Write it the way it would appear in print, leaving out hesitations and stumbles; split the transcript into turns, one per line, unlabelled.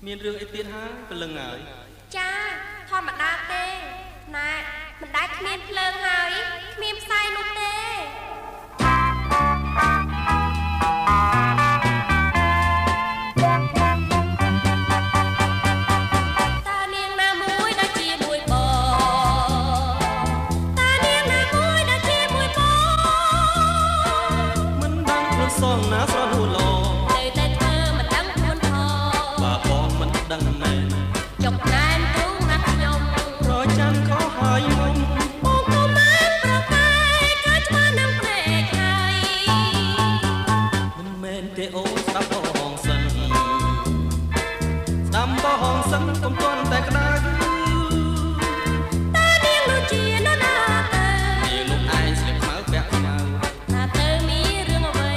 មានរឿងអីទៀតហើយព្រលឹងហើយ
ចាធម្មតាទេណែមិនដែលគ្មានភ្លើងហើយគ្មានផ្សាយនោះទេ
សងណាស្រលូឡោ
តែធ្វើមិនដឹងខ្លួនផង
បើបងមិនដឹងណែ
ចុកណែនទ្រូងណាខ្ញុំ
ប្រចាំខុសហើយមុំ
បងក៏មិនប្រកែកកាច់បាននឹងភ្នែកហើយ
មិនមែនទេអូនស្ដាប់បងសិនស្ដាប់បងសិនកុំទាន់តែក្តៅ